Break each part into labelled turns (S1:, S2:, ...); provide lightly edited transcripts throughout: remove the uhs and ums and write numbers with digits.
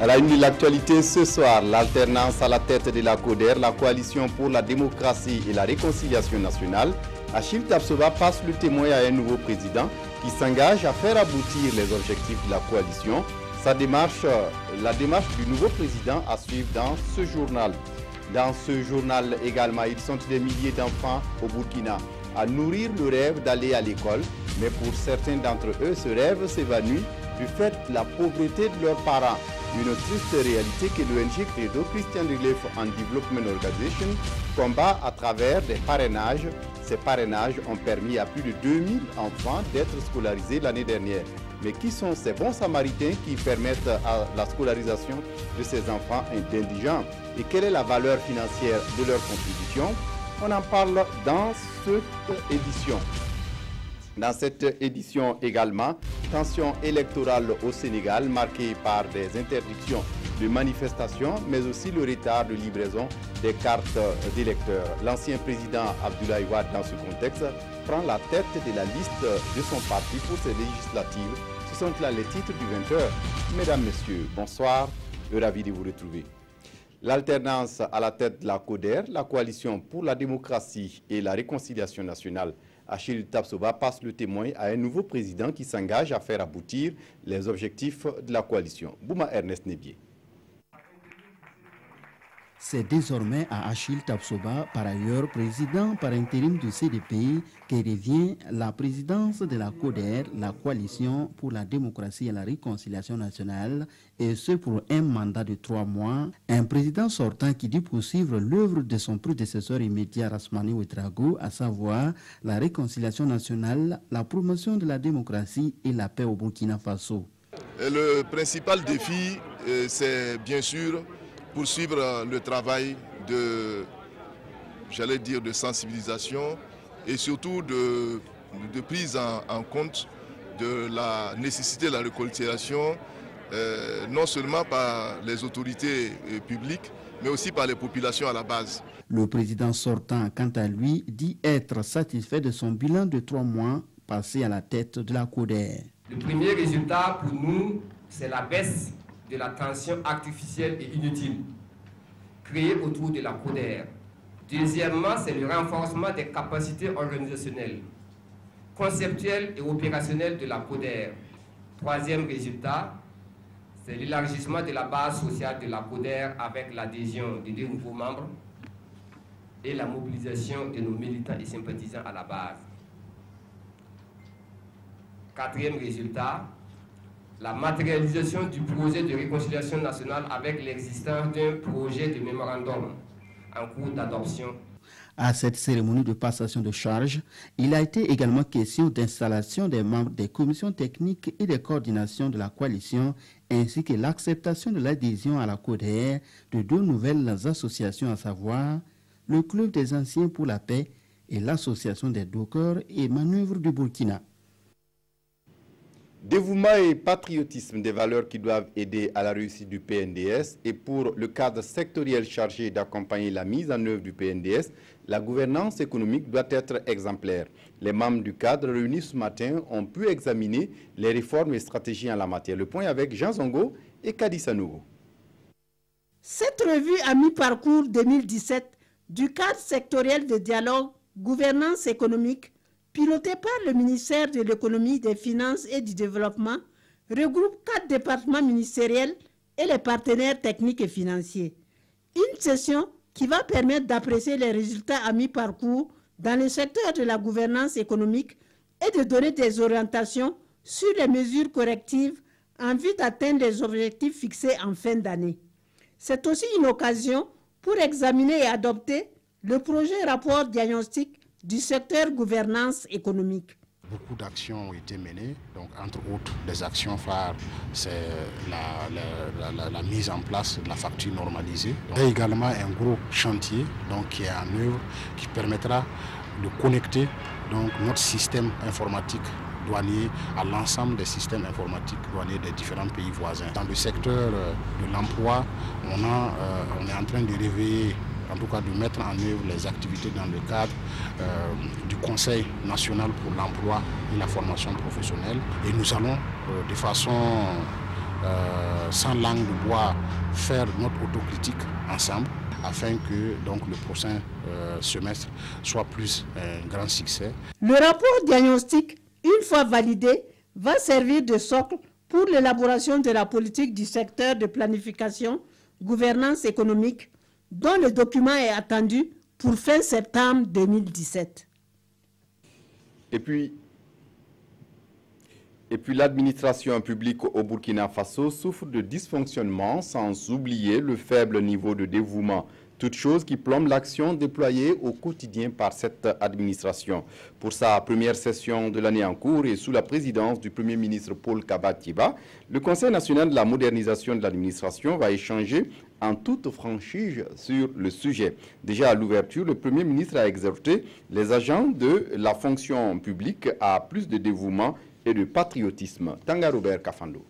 S1: À la une de l'actualité ce soir, l'alternance à la tête de la CODER, la coalition pour la démocratie et la réconciliation nationale. Achille Tapsoba passe le témoin à un nouveau président qui s'engage à faire aboutir les objectifs de la coalition. La démarche du nouveau président à suivre dans ce journal. Dans ce journal également, ils sont des milliers d'enfants au Burkina à nourrir le rêve d'aller à l'école. Mais pour certains d'entre eux, ce rêve s'évanouit du fait de la pauvreté de leurs parents. Une triste réalité que l'ONG Credo Christian Relief and Development Organization combat à travers des parrainages. Ces parrainages ont permis à plus de 2000 enfants d'être scolarisés l'année dernière. Mais qui sont ces bons samaritains qui permettent à la scolarisation de ces enfants indigents? Et quelle est la valeur financière de leur contribution? On en parle dans cette édition. Dans cette édition également, tension électorale au Sénégal marquée par des interdictions de manifestations, mais aussi le retard de livraison des cartes d'électeurs. L'ancien président Abdoulaye Wade, dans ce contexte, prend la tête de la liste de son parti pour ces législatives. Ce sont là les titres du 20h. Mesdames, Messieurs, bonsoir, ravi de vous retrouver. L'alternance à la tête de la CODER, la coalition pour la démocratie et la réconciliation nationale, Achille Tapsoba passe le témoin à un nouveau président qui s'engage à faire aboutir les objectifs de la coalition. Bouma Ernest Nebié.
S2: C'est désormais à Achille Tapsoba, par ailleurs président par intérim du CDPI, que revient la présidence de la CODER, la coalition pour la démocratie et la réconciliation nationale, et ce pour un mandat de 3 mois. Un président sortant qui dit poursuivre l'œuvre de son prédécesseur immédiat Rasmani Ouedraogo, à savoir la réconciliation nationale, la promotion de la démocratie et la paix au Burkina Faso.
S3: Le principal défi, c'est bien sûr poursuivre le travail de sensibilisation et surtout de prise en compte de la nécessité de la réconciliation, non seulement par les autorités publiques, mais aussi par les populations à la base.
S2: Le président sortant, quant à lui, dit être satisfait de son bilan de 3 mois passé à la tête de la CODER.
S4: Le premier résultat pour nous, c'est la baisse de la tension artificielle et inutile créée autour de la CODER. Deuxièmement, c'est le renforcement des capacités organisationnelles, conceptuelles et opérationnelles de la CODER. Troisième résultat, c'est l'élargissement de la base sociale de la CODER avec l'adhésion de 2 nouveaux membres et la mobilisation de nos militants et sympathisants à la base. Quatrième résultat, la matérialisation du projet de réconciliation nationale avec l'existence d'un projet de mémorandum en cours d'adoption.
S2: À cette cérémonie de passation de charge, il a été également question d'installation des membres des commissions techniques et de coordination de la coalition, ainsi que l'acceptation de l'adhésion à la CODER de 2 nouvelles associations, à savoir le Club des Anciens pour la Paix et l'Association des dockers et manœuvres du Burkina.
S1: Dévouement et patriotisme, des valeurs qui doivent aider à la réussite du PNDS. Et pour le cadre sectoriel chargé d'accompagner la mise en œuvre du PNDS, la gouvernance économique doit être exemplaire. Les membres du cadre réunis ce matin ont pu examiner les réformes et stratégies en la matière. Le point avec Jean Zongo et Kadi Sanogo.
S5: Cette revue à mi-parcours 2017 du cadre sectoriel de dialogue gouvernance économique piloté par le ministère de l'économie, des finances et du développement, regroupe 4 départements ministériels et les partenaires techniques et financiers. Une session qui va permettre d'apprécier les résultats à mi-parcours dans le secteur de la gouvernance économique et de donner des orientations sur les mesures correctives en vue d'atteindre les objectifs fixés en fin d'année. C'est aussi une occasion pour examiner et adopter le projet rapport diagnostic du secteur gouvernance économique.
S6: Beaucoup d'actions ont été menées, donc entre autres des actions phares, c'est la mise en place de la facture normalisée. Et également un gros chantier donc, qui est en œuvre, qui permettra de connecter donc, notre système informatique douanier à l'ensemble des systèmes informatiques douaniers des différents pays voisins. Dans le secteur de l'emploi, on est en train de réveiller, en tout cas de mettre en œuvre les activités dans le cadre du Conseil national pour l'emploi et la formation professionnelle. Et nous allons de façon sans langue de bois, faire notre autocritique ensemble afin que donc, le prochain semestre soit plus un grand succès.
S5: Le rapport diagnostic, une fois validé, va servir de socle pour l'élaboration de la politique du secteur de planification, gouvernance économique, dont le document est attendu pour fin septembre 2017.
S1: Et puis l'administration publique au Burkina Faso souffre de dysfonctionnements, sans oublier le faible niveau de dévouement. Toute chose qui plombe l'action déployée au quotidien par cette administration. Pour sa première session de l'année en cours et sous la présidence du Premier ministre Paul Kaba-Thiéba, le Conseil national de la modernisation de l'administration va échanger en toute franchise sur le sujet. Déjà à l'ouverture, le Premier ministre a exhorté les agents de la fonction publique à plus de dévouement et de patriotisme. Tanga Robert Kafando.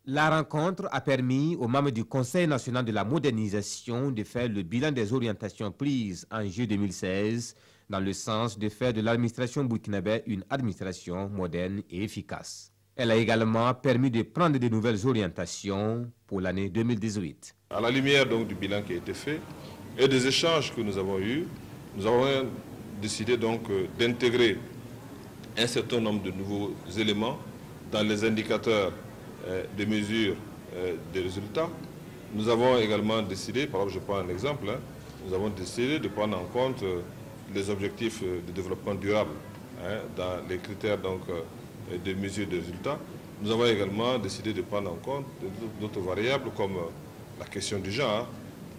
S7: La rencontre a permis aux membres du Conseil national de la modernisation de faire le bilan des orientations prises en juillet 2016 dans le sens de faire de l'administration burkinabé une administration moderne et efficace. Elle a également permis de prendre de nouvelles orientations pour l'année 2018.
S8: À la lumière donc du bilan qui a été fait et des échanges que nous avons eus, nous avons décidé donc d'intégrer un certain nombre de nouveaux éléments dans les indicateurs de mesure des résultats. Nous avons également décidé, par exemple je prends un exemple, nous avons décidé de prendre en compte les objectifs de développement durable dans les critères donc, de mesure des résultats. Nous avons également décidé de prendre en compte d'autres variables comme la question du genre,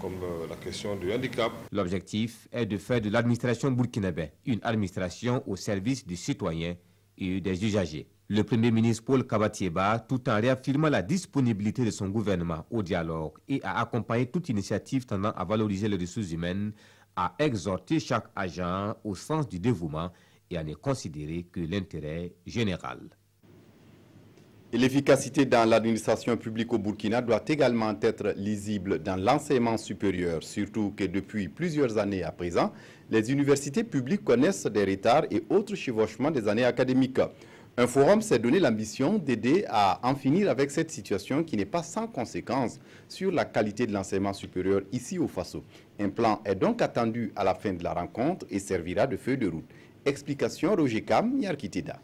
S8: comme la question du handicap.
S7: L'objectif est de faire de l'administration burkinabé une administration au service du citoyen et des usagers. Le Premier ministre Paul Kaba-Thiéba, tout en réaffirmant la disponibilité de son gouvernement au dialogue et à accompagner toute initiative tendant à valoriser les ressources humaines, a exhorté chaque agent au sens du dévouement et à ne considérer que l'intérêt général.
S1: Et l'efficacité dans l'administration publique au Burkina doit également être lisible dans l'enseignement supérieur, surtout que depuis plusieurs années à présent, les universités publiques connaissent des retards et autres chevauchements des années académiques. Un forum s'est donné l'ambition d'aider à en finir avec cette situation qui n'est pas sans conséquence sur la qualité de l'enseignement supérieur ici au Faso. Un plan est donc attendu à la fin de la rencontre et servira de feuille de route. Explication Roger Kam, Yarkitida.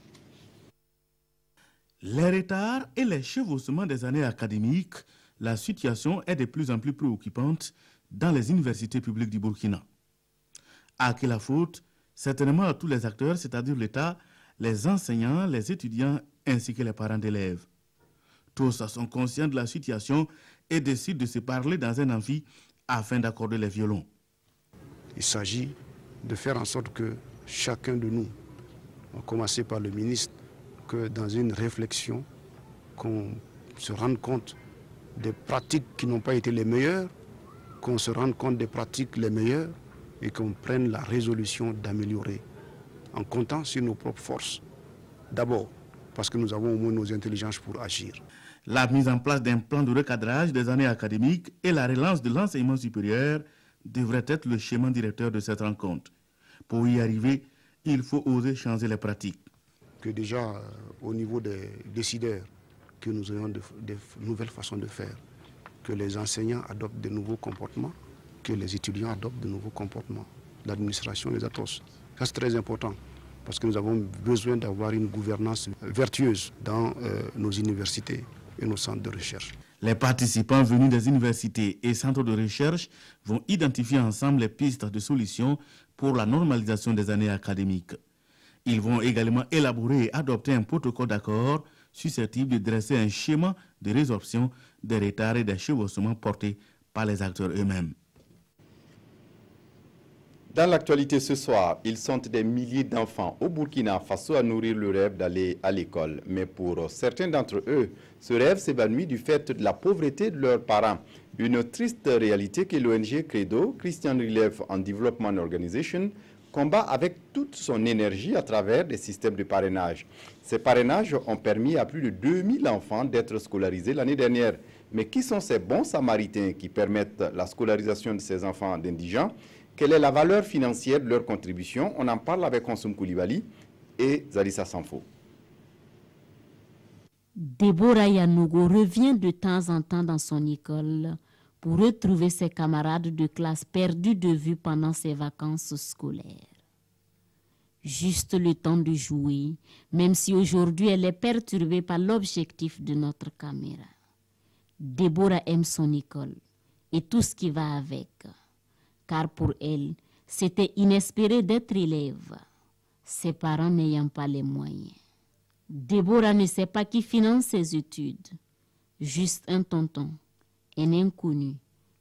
S9: Les retards et les chevauchements des années académiques, la situation est de plus en plus préoccupante dans les universités publiques du Burkina. À qui la faute? Certainement à tous les acteurs, c'est-à-dire l'État, les enseignants, les étudiants ainsi que les parents d'élèves. Tous sont conscients de la situation et décident de se parler dans un amphi afin d'accorder les violons.
S6: Il s'agit de faire en sorte que chacun de nous, à commencer par le ministre, que dans une réflexion, qu'on se rende compte des pratiques qui n'ont pas été les meilleures, qu'on se rende compte des pratiques les meilleures et qu'on prenne la résolution d'améliorer en comptant sur nos propres forces. D'abord, parce que nous avons au moins nos intelligences pour agir.
S9: La mise en place d'un plan de recadrage des années académiques et la relance de l'enseignement supérieur devraient être le schéma directeur de cette rencontre. Pour y arriver, il faut oser changer les pratiques.
S6: Que déjà, au niveau des décideurs, que nous ayons de nouvelles façons de faire, que les enseignants adoptent de nouveaux comportements, que les étudiants adoptent de nouveaux comportements. L'administration les atos. Ça, c'est très important, parce que nous avons besoin d'avoir une gouvernance vertueuse dans nos universités et nos centres de recherche.
S9: Les participants venus des universités et centres de recherche vont identifier ensemble les pistes de solutions pour la normalisation des années académiques. Ils vont également élaborer et adopter un protocole d'accord susceptible de dresser un schéma de résorption des retards et des chevauchements portés par les acteurs eux-mêmes.
S1: Dans l'actualité ce soir, ils sont des milliers d'enfants au Burkina Faso à nourrir le rêve d'aller à l'école. Mais pour certains d'entre eux, ce rêve s'évanouit du fait de la pauvreté de leurs parents. Une triste réalité que l'ONG Credo, Christian Relief and Development Organization, combat avec toute son énergie à travers des systèmes de parrainage. Ces parrainages ont permis à plus de 2000 enfants d'être scolarisés l'année dernière. Mais qui sont ces bons samaritains qui permettent la scolarisation de ces enfants d'indigents? Quelle est la valeur financière de leur contribution? On en parle avec Konsoum Koulibaly et Zarissa Sanfo.
S10: Déborah Yanougo revient de temps en temps dans son école pour retrouver ses camarades de classe perdus de vue pendant ses vacances scolaires. Juste le temps de jouer, même si aujourd'hui elle est perturbée par l'objectif de notre caméra. Déborah aime son école et tout ce qui va avec, car pour elle, c'était inespéré d'être élève, ses parents n'ayant pas les moyens. Déborah ne sait pas qui finance ses études, juste un tonton, un inconnu,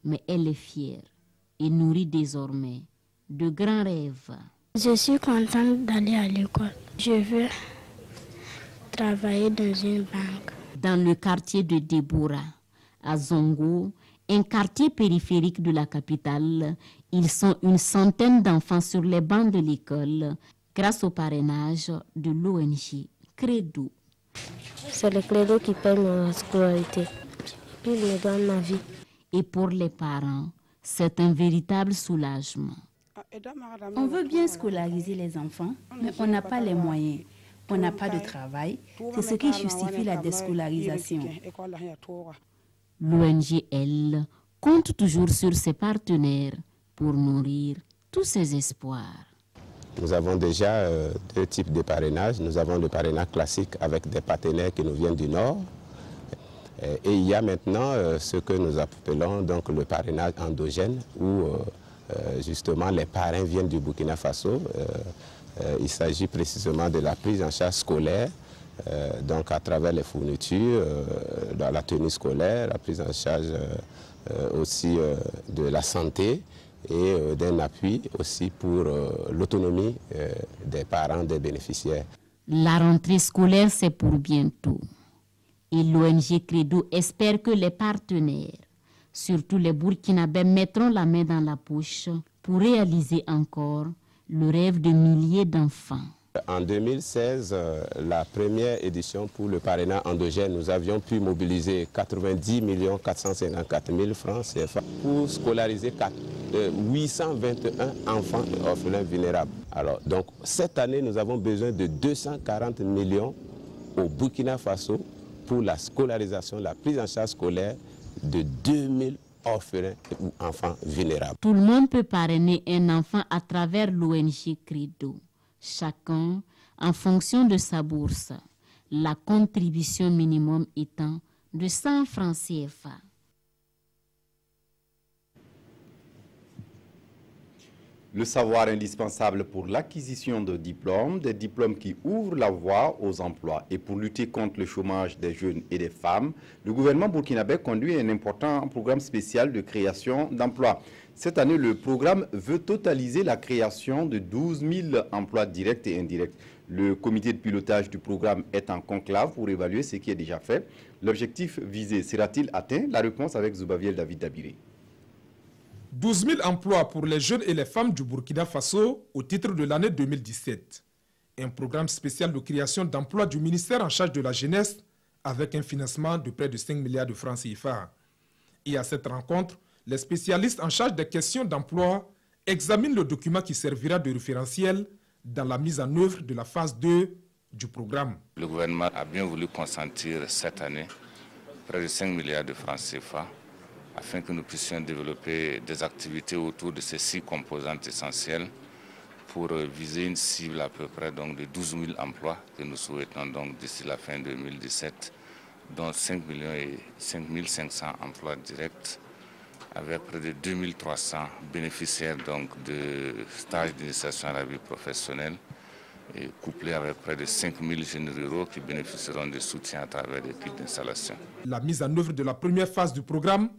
S10: mais elle est fière et nourrit désormais de grands rêves.
S11: Je suis contente d'aller à l'école. Je veux travailler dans une banque.
S10: Dans le quartier de Déborah, à Zongo, un quartier périphérique de la capitale, ils sont une centaine d'enfants sur les bancs de l'école grâce au parrainage de l'ONG Credo.
S11: C'est le Credo qui paye ma scolarité. Il me donne ma vie.
S10: Et pour les parents, c'est un véritable soulagement.
S12: On veut bien scolariser les enfants, mais on n'a pas les moyens. On n'a pas de travail. C'est ce qui justifie la déscolarisation.
S10: L'ONG, elle, compte toujours sur ses partenaires pour nourrir tous ses espoirs.
S13: Nous avons déjà deux types de parrainage. Nous avons le parrainage classique avec des partenaires qui nous viennent du Nord. Et il y a maintenant ce que nous appelons donc le parrainage endogène, où justement les parrains viennent du Burkina Faso. Il s'agit précisément de la prise en charge scolaire, donc à travers les fournitures, dans la tenue scolaire, la prise en charge aussi de la santé et d'un appui aussi pour l'autonomie des parents, des bénéficiaires.
S10: La rentrée scolaire, c'est pour bientôt. Et l'ONG Credo espère que les partenaires, surtout les Burkinabés, mettront la main dans la poche pour réaliser encore le rêve de milliers d'enfants.
S13: En 2016, la première édition pour le parrainage endogène, nous avions pu mobiliser 90 454 000 francs CFA pour scolariser 821 enfants et orphelins vulnérables. Alors, donc, cette année, nous avons besoin de 240 millions au Burkina Faso pour la scolarisation, la prise en charge scolaire de 2000 orphelins ou enfants vulnérables.
S10: Tout le monde peut parrainer un enfant à travers l'ONG Credo. Chacun en fonction de sa bourse, la contribution minimum étant de 100 francs CFA.
S1: Le savoir indispensable pour l'acquisition de diplômes, des diplômes qui ouvrent la voie aux emplois. Et pour lutter contre le chômage des jeunes et des femmes, le gouvernement burkinabé conduit un important programme spécial de création d'emplois. Cette année, le programme veut totaliser la création de 12 000 emplois directs et indirects. Le comité de pilotage du programme est en conclave pour évaluer ce qui est déjà fait. L'objectif visé sera-t-il atteint? La réponse avec Zoubaviel David Dabiré.
S14: 12 000 emplois pour les jeunes et les femmes du Burkina Faso au titre de l'année 2017. Un programme spécial de création d'emplois du ministère en charge de la jeunesse avec un financement de près de 5 milliards de francs CFA. Et à cette rencontre, les spécialistes en charge des questions d'emploi examinent le document qui servira de référentiel dans la mise en œuvre de la phase 2 du programme.
S15: Le gouvernement a bien voulu consentir cette année près de 5 milliards de francs CFA afin que nous puissions développer des activités autour de ces 6 composantes essentielles pour viser une cible à peu près donc, de 12 000 emplois que nous souhaitons donc d'ici la fin 2017, dont 5 500 emplois directs avec près de 2300 bénéficiaires donc, de stages d'initiation à la vie professionnelle et couplés avec près de 5000 jeunes ruraux qui bénéficieront de soutien à travers des kits d'installation.
S14: La mise en œuvre de la première phase du programme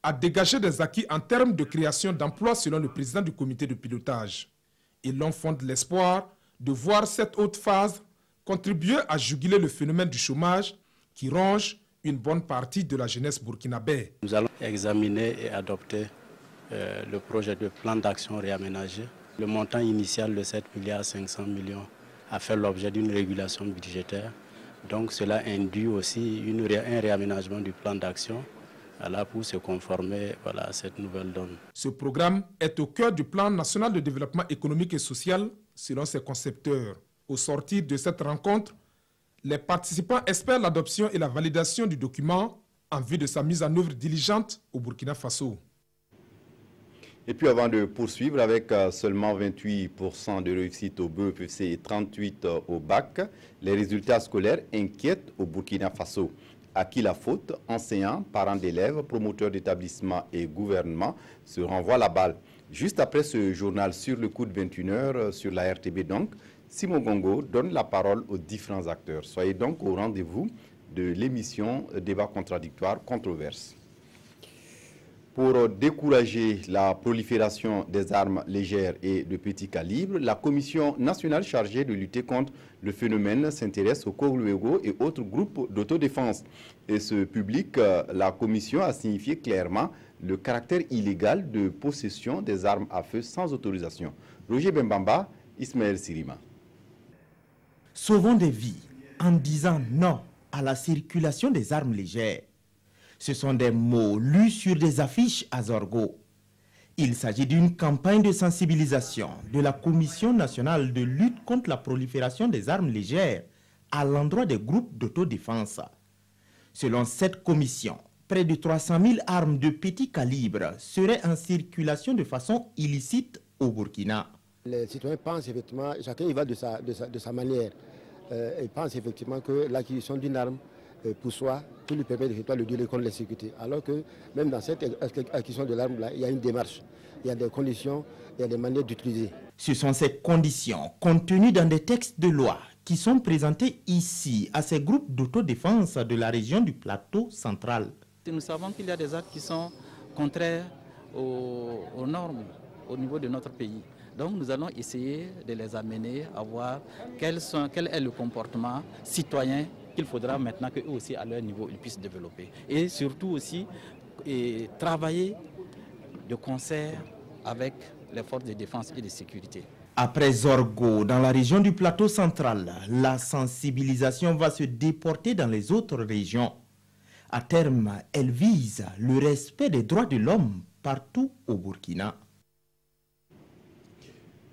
S14: a dégagé des acquis en termes de création d'emplois selon le président du comité de pilotage. Et l'on fonde l'espoir de voir cette autre phase contribuer à juguler le phénomène du chômage qui ronge une bonne partie de la jeunesse burkinabé.
S16: Nous allons examiner et adopter le projet de plan d'action réaménagé. Le montant initial de 7 milliards 500 millions a fait l'objet d'une régulation budgétaire. Donc cela induit aussi un réaménagement du plan d'action pour se conformer à cette nouvelle donne.
S14: Ce programme est au cœur du plan national de développement économique et social selon ses concepteurs. Au sortir de cette rencontre, Les participants espèrent l'adoption et la validation du document en vue de sa mise en œuvre diligente au Burkina Faso.
S1: Et puis avant de poursuivre avec seulement 28% de réussite au BEPC et 38% au bac, les résultats scolaires inquiètent au Burkina Faso. À qui la faute? Enseignants, parents d'élèves, promoteurs d'établissements et gouvernement se renvoient la balle. Juste après ce journal sur le coup de 21h sur la RTB donc, Simon Gongo donne la parole aux différents acteurs. Soyez donc au rendez-vous de l'émission Débat contradictoire controverse. Pour décourager la prolifération des armes légères et de petit calibre, la Commission nationale chargée de lutter contre le phénomène s'intéresse aux Kogluego et autres groupes d'autodéfense. Et ce public, la Commission a signifié clairement le caractère illégal de possession des armes à feu sans autorisation. Roger Bembamba, Ismaël Sirima.
S17: Sauvons des vies en disant non à la circulation des armes légères. Ce sont des mots lus sur des affiches à Zorgo. Il s'agit d'une campagne de sensibilisation de la Commission nationale de lutte contre la prolifération des armes légères à l'endroit des groupes d'autodéfense. Selon cette commission, près de 300 000 armes de petit calibre seraient en circulation de façon illicite au Burkina.
S18: Les citoyens pensent effectivement, chacun y va de sa manière. Ils pensent effectivement que l'acquisition d'une arme pour soi, tout lui permet d'effectuer le duel contre l'insécurité. Alors que même dans cette acquisition de l'arme-là, il y a une démarche, il y a des conditions, il y a des manières d'utiliser.
S17: Ce sont ces conditions contenues dans des textes de loi qui sont présentés ici à ces groupes d'autodéfense de la région du plateau central.
S19: Nous savons qu'il y a des actes qui sont contraires aux normes au niveau de notre pays. Donc nous allons essayer de les amener à voir quel est le comportement citoyen qu'il faudra maintenant qu'eux aussi, à leur niveau, ils puissent développer. Et surtout aussi, travailler de concert avec les forces de défense et de sécurité.
S17: Après Zorgo, dans la région du plateau central, la sensibilisation va se déporter dans les autres régions. À terme, elle vise le respect des droits de l'homme partout au Burkina.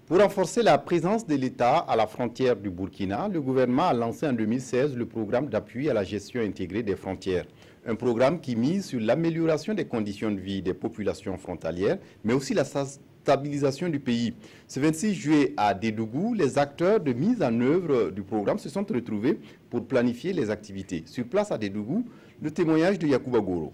S1: Pour renforcer la présence de l'État à la frontière du Burkina, le gouvernement a lancé en 2016 le programme d'appui à la gestion intégrée des frontières. Un programme qui mise sur l'amélioration des conditions de vie des populations frontalières, mais aussi la stabilisation du pays. Ce 26 juillet à Dédougou, les acteurs de mise en œuvre du programme se sont retrouvés pour planifier les activités. Sur place à Dédougou, le témoignage de Yacouba Goro.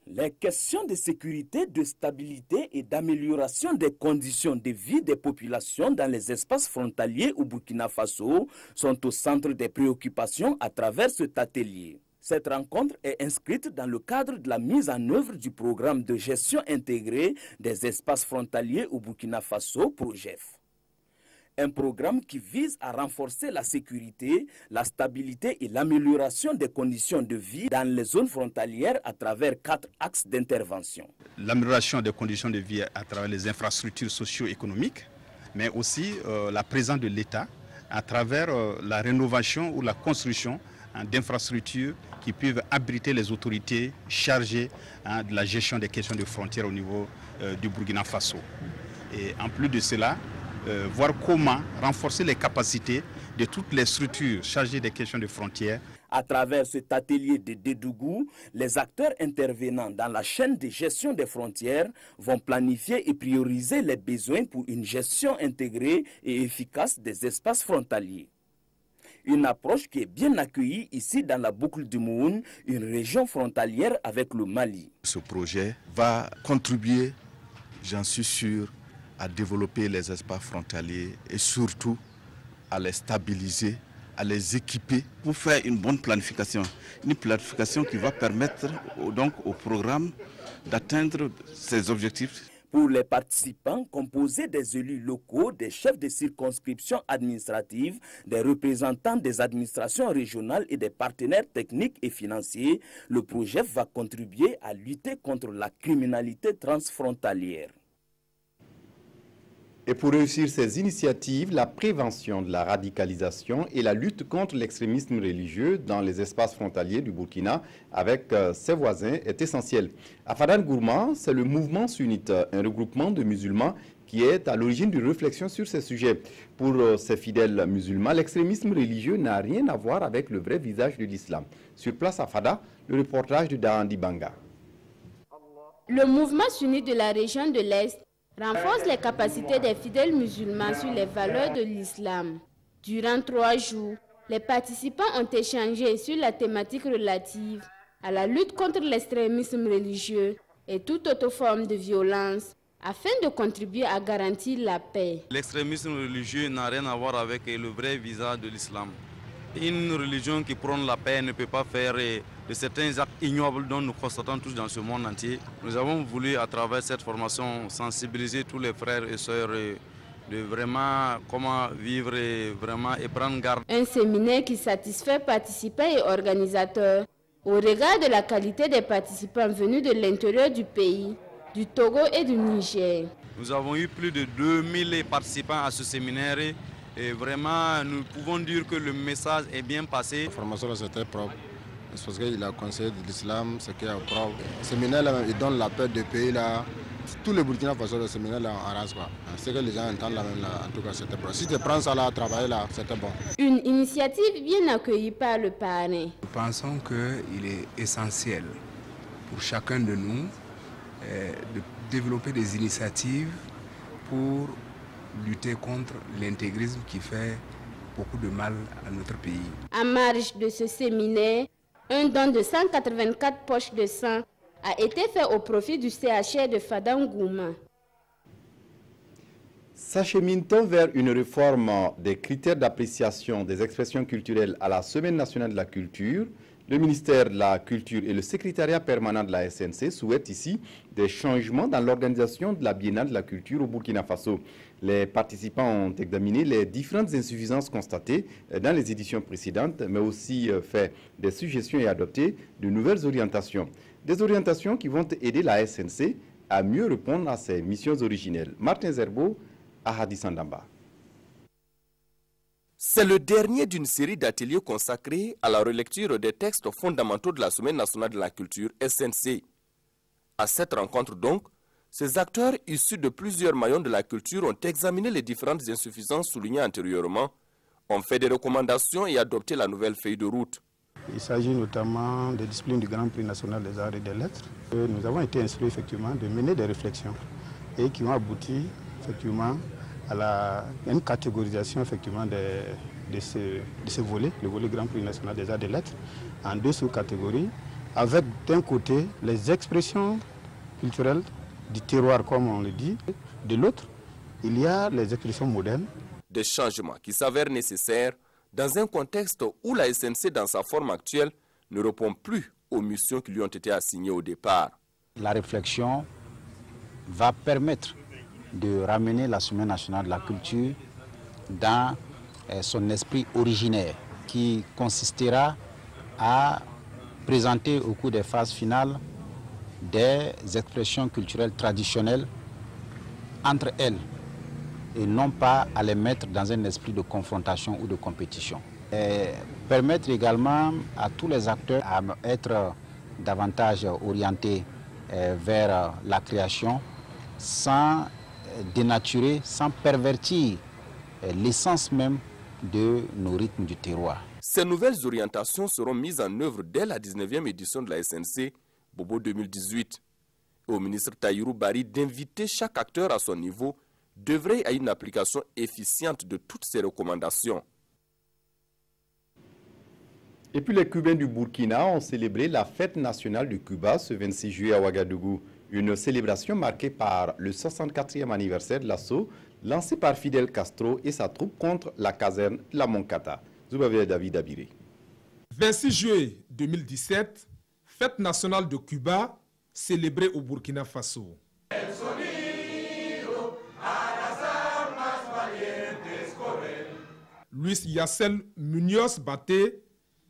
S20: Les questions de sécurité, de stabilité et d'amélioration des conditions de vie des populations dans les espaces frontaliers au Burkina Faso sont au centre des préoccupations à travers cet atelier. Cette rencontre est inscrite dans le cadre de la mise en œuvre du programme de gestion intégrée des espaces frontaliers au Burkina Faso, PROGEF. Un programme qui vise à renforcer la sécurité, la stabilité et l'amélioration des conditions de vie dans les zones frontalières à travers 4 axes d'intervention.
S21: L'amélioration des conditions de vie à travers les infrastructures socio-économiques, mais aussi la présence de l'État à travers la rénovation ou la construction d'infrastructures qui peuvent abriter les autorités chargées de la gestion des questions de frontières au niveau du Burkina Faso. Et en plus de cela, voir comment renforcer les capacités de toutes les structures chargées des questions de frontières.
S20: À travers cet atelier de Dédougou, les acteurs intervenant dans la chaîne de gestion des frontières vont planifier et prioriser les besoins pour une gestion intégrée et efficace des espaces frontaliers. Une approche qui est bien accueillie ici dans la boucle du Moun, une région frontalière avec le Mali.
S22: Ce projet va contribuer, j'en suis sûr, à développer les espaces frontaliers et surtout à les stabiliser, à les équiper pour faire une bonne planification. Une planification qui va permettre donc au programme d'atteindre ses objectifs.
S20: Pour les participants, composés des élus locaux, des chefs de circonscription administrative, des représentants des administrations régionales et des partenaires techniques et financiers, le projet va contribuer à lutter contre la criminalité transfrontalière.
S1: Et pour réussir ces initiatives, la prévention de la radicalisation et la lutte contre l'extrémisme religieux dans les espaces frontaliers du Burkina avec ses voisins est essentielle. À Fadan Gourma, c'est le mouvement sunnite, un regroupement de musulmans qui est à l'origine d'une réflexion sur ces sujets. Pour ces fidèles musulmans, l'extrémisme religieux n'a rien à voir avec le vrai visage de l'islam. Sur place à Fada, le reportage de Dahandi Banga.
S3: Le mouvement sunnite de la région de l'Est renforce les capacités des fidèles musulmans sur les valeurs de l'islam. Durant 3 jours, les participants ont échangé sur la thématique relative à la lutte contre l'extrémisme religieux et toute autre forme de violence, afin de contribuer à garantir la paix.
S4: L'extrémisme religieux n'a rien à voir avec le vrai visage de l'islam. Une religion qui prône la paix ne peut pas faire de certains actes ignobles dont nous constatons tous dans ce monde entier. Nous avons voulu, à travers cette formation, sensibiliser tous les frères et sœurs de vraiment comment vivre et prendre garde.
S3: Un séminaire qui satisfait participants et organisateurs au regard de la qualité des participants venus de l'intérieur du pays, du Togo et du Niger.
S4: Nous avons eu plus de 2000 participants à ce séminaire et vraiment nous pouvons dire que le message est bien passé.
S6: La formation c'était propre, c'est parce qu'il a conseillé de l'islam, ce qui est propre. Le séminaire là, il donne la paix du pays là. Tous les Burkina Faso, le séminaire là en race quoi. C'est que les gens entendent la même là, en tout cas c'était propre. Si tu prends ça là, travailler là, c'était bon.
S3: Une initiative bien accueillie par le parrain.
S23: Nous pensons qu'il est essentiel pour chacun de nous de développer des initiatives pour lutter contre l'intégrisme qui fait beaucoup de mal à notre pays.
S3: En marge de ce séminaire, un don de 184 poches de sang a été fait au profit du CHR de Fadangouma.
S1: S'achemine-t-on vers une réforme des critères d'appréciation des expressions culturelles à la Semaine nationale de la culture? Le ministère de la Culture et le secrétariat permanent de la SNC souhaitent ici des changements dans l'organisation de la Biennale de la culture au Burkina Faso. Les participants ont examiné les différentes insuffisances constatées dans les éditions précédentes, mais aussi fait des suggestions et adopté de nouvelles orientations. Des orientations qui vont aider la SNC à mieux répondre à ses missions originelles. Martin Zerbo, Ahadi Sandamba.
S24: C'est le dernier d'une série d'ateliers consacrés à la relecture des textes fondamentaux de la Semaine nationale de la culture SNC. À cette rencontre donc, ces acteurs issus de plusieurs maillons de la culture ont examiné les différentes insuffisances soulignées antérieurement, ont fait des recommandations et adopté la nouvelle feuille de route.
S6: Il s'agit notamment des disciplines du Grand Prix national des arts et des lettres. Nous avons été instruits effectivement de mener des réflexions et qui ont abouti effectivement à une catégorisation effectivement de ce volet, le volet Grand Prix national des arts et des lettres, en 2 sous-catégories, avec d'un côté les expressions culturelles du terroir comme on le dit, de l'autre il y a les expressions modernes.
S24: Des changements qui s'avèrent nécessaires dans un contexte où la SNC dans sa forme actuelle ne répond plus aux missions qui lui ont été assignées au départ.
S25: La réflexion va permettre de ramener la Semaine nationale de la culture dans son esprit originaire qui consistera à présenter au cours des phases finales des expressions culturelles traditionnelles entre elles et non pas à les mettre dans un esprit de confrontation ou de compétition. Et permettre également à tous les acteurs à être davantage orientés vers la création sans dénaturer, sans pervertir l'essence même de nos rythmes du terroir.
S24: Ces nouvelles orientations seront mises en œuvre dès la 19e édition de la SNC, Bobo 2018. Et au ministre Tahirou Bari d'inviter chaque acteur à son niveau d'œuvrer à une application efficiente de toutes ces recommandations.
S1: Et puis les Cubains du Burkina ont célébré la fête nationale du Cuba ce 26 juillet à Ouagadougou. Une célébration marquée par le 64e anniversaire de l'assaut lancé par Fidel Castro et sa troupe contre la caserne de la Moncata. Zoubavé David Abiré.
S14: 26 juillet 2017, fête nationale de Cuba, célébrée au Burkina Faso. Luis Yacel Munoz Baté,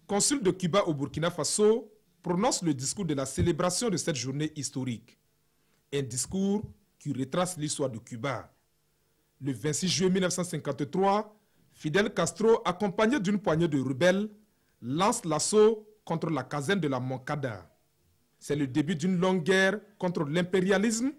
S14: consul de Cuba au Burkina Faso, prononce le discours de la célébration de cette journée historique. Un discours qui retrace l'histoire de Cuba. Le 26 juillet 1953, Fidel Castro, accompagné d'une poignée de rebelles, lance l'assaut contre la caserne de la Moncada. C'est le début d'une longue guerre contre l'impérialisme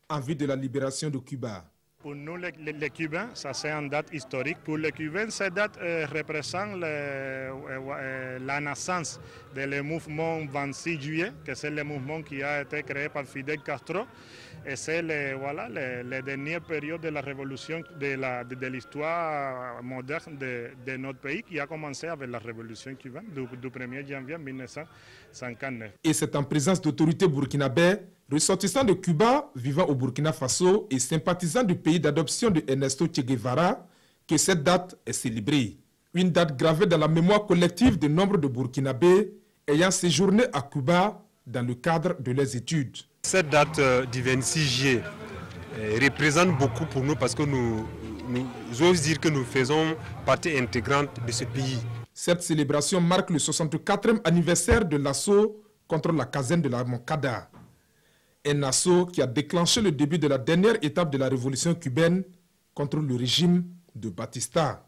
S14: en vue de la libération de Cuba.
S2: Pour nous, les Cubains, ça c'est une date historique. Pour les Cubains, cette date représente la naissance du mouvement 26 juillet, que c'est le mouvement qui a été créé par Fidel Castro. Et c'est la dernière période de la révolution, de l'histoire moderne de notre pays, qui a commencé avec la révolution cubaine du 1er janvier 1959.
S14: Et c'est en présence d'autorités burkinabè, ressortissants de Cuba vivant au Burkina Faso et sympathisants du pays d'adoption de Ernesto Che Guevara que cette date est célébrée. Une date gravée dans la mémoire collective de nombre de Burkinabés ayant séjourné à Cuba dans le cadre de leurs études.
S5: Cette date du 26 juillet représente beaucoup pour nous parce que nous osons dire que nous faisons partie intégrante de ce pays.
S14: Cette célébration marque le 64e anniversaire de l'assaut contre la caserne de la Moncada. Un assaut qui a déclenché le début de la dernière étape de la révolution cubaine contre le régime de Batista.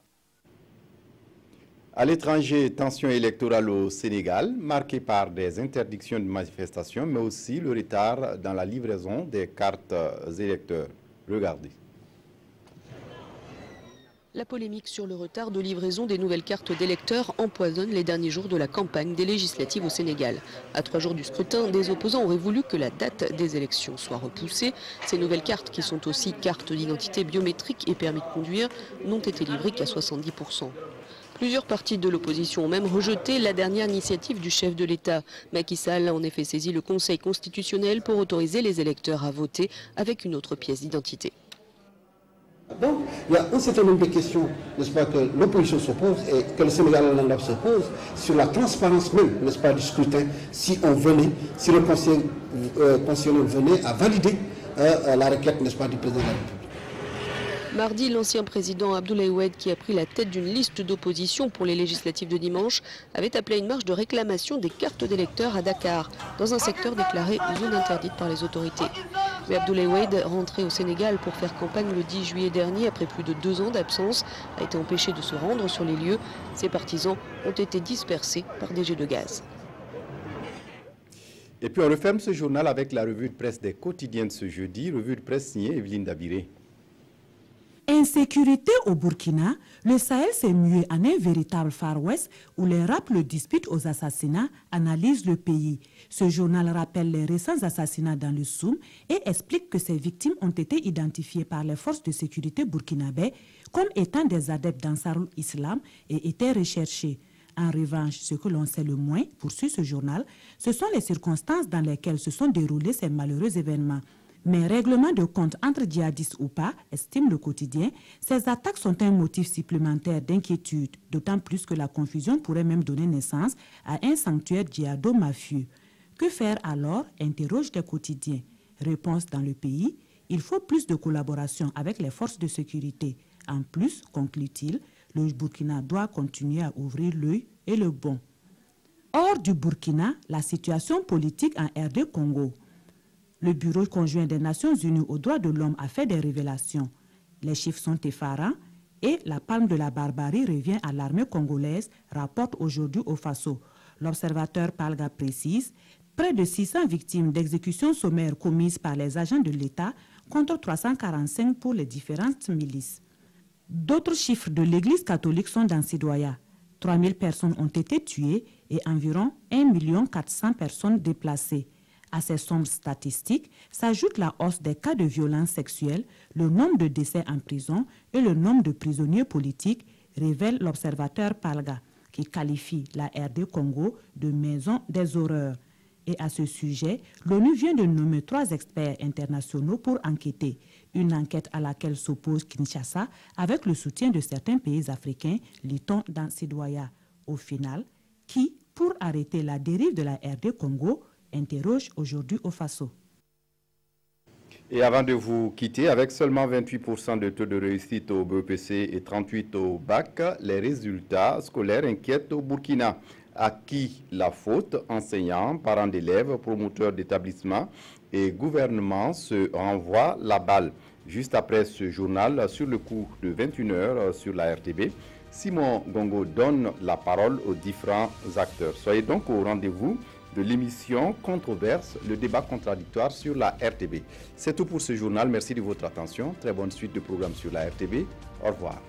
S1: À l'étranger, tension électorale au Sénégal, marquée par des interdictions de manifestation, mais aussi le retard dans la livraison des cartes électeurs. Regardez.
S7: La polémique sur le retard de livraison des nouvelles cartes d'électeurs empoisonne les derniers jours de la campagne des législatives au Sénégal. À 3 jours du scrutin, des opposants auraient voulu que la date des élections soit repoussée. Ces nouvelles cartes, qui sont aussi cartes d'identité biométriques et permis de conduire, n'ont été livrées qu'à 70%. Plusieurs partis de l'opposition ont même rejeté la dernière initiative du chef de l'État. Macky Sall a en effet saisi le Conseil constitutionnel pour autoriser les électeurs à voter avec une autre pièce d'identité.
S8: Donc, il y a un certain nombre de questions, n'est-ce pas, que l'opposition se pose et que le Sénégal se pose sur la transparence même, n'est-ce pas, du scrutin, si le Conseil constitutionnel venait à valider la requête, n'est-ce pas, du président de la République.
S7: Mardi, l'ancien président Abdoulaye Wade, qui a pris la tête d'une liste d'opposition pour les législatives de dimanche, avait appelé à une marche de réclamation des cartes d'électeurs à Dakar, dans un secteur déclaré zone interdite par les autorités. Mais Abdoulaye Wade, rentré au Sénégal pour faire campagne le 10 juillet dernier, après plus de 2 ans d'absence, a été empêché de se rendre sur les lieux. Ses partisans ont été dispersés par des jets de gaz.
S1: Et puis on referme ce journal avec la revue de presse des quotidiens de ce jeudi, revue de presse signée Evelyne Dabiré.
S9: Insécurité au Burkina, le Sahel s'est mué en un véritable Far West où les rappels disputent aux assassinats analysent le pays. Ce journal rappelle les récents assassinats dans le Soum et explique que ces victimes ont été identifiées par les forces de sécurité burkinabè comme étant des adeptes d'Ansarul Islam et étaient recherchées. En revanche, ce que l'on sait le moins, poursuit ce journal, ce sont les circonstances dans lesquelles se sont déroulés ces malheureux événements. Mais règlement de compte entre djihadistes ou pas, estime le quotidien, ces attaques sont un motif supplémentaire d'inquiétude, d'autant plus que la confusion pourrait même donner naissance à un sanctuaire djihado-mafieux. Que faire alors, interroge le quotidien. Réponse dans le pays, il faut plus de collaboration avec les forces de sécurité. En plus, conclut-il, le Burkina doit continuer à ouvrir l'œil et le bon. Hors du Burkina, la situation politique en RD Congo. Le Bureau conjoint des Nations Unies aux droits de l'homme a fait des révélations. Les chiffres sont effarants et la palme de la barbarie revient à l'armée congolaise, rapporte aujourd'hui au Faso. L'observateur Palga précise près de 600 victimes d'exécutions sommaires commises par les agents de l'État contre 345 pour les différentes milices. D'autres chiffres de l'Église catholique sont dans Sidoya. 3000 personnes ont été tuées et environ 1 400 000 personnes déplacées. À ces sombres statistiques s'ajoute la hausse des cas de violence sexuelle, le nombre de décès en prison et le nombre de prisonniers politiques, révèle l'observateur Palga, qui qualifie la RD Congo de maison des horreurs. Et à ce sujet, l'ONU vient de nommer 3 experts internationaux pour enquêter. Une enquête à laquelle s'oppose Kinshasa avec le soutien de certains pays africains, lit-on dans Sidoya. Au final, qui, pour arrêter la dérive de la RD Congo, interroge aujourd'hui au Faso.
S1: Et avant de vous quitter, avec seulement 28% de taux de réussite au BEPC et 38% au bac, les résultats scolaires inquiètent au Burkina. À qui la faute? Enseignants, parents d'élèves, promoteurs d'établissements et gouvernement se renvoient la balle. Juste après ce journal, sur le coup de 21h sur la RTB, Simon Gongo donne la parole aux différents acteurs. Soyez donc au rendez-vous de l'émission Controverse, le débat contradictoire sur la RTB. C'est tout pour ce journal. Merci de votre attention. Très bonne suite de programmes sur la RTB. Au revoir.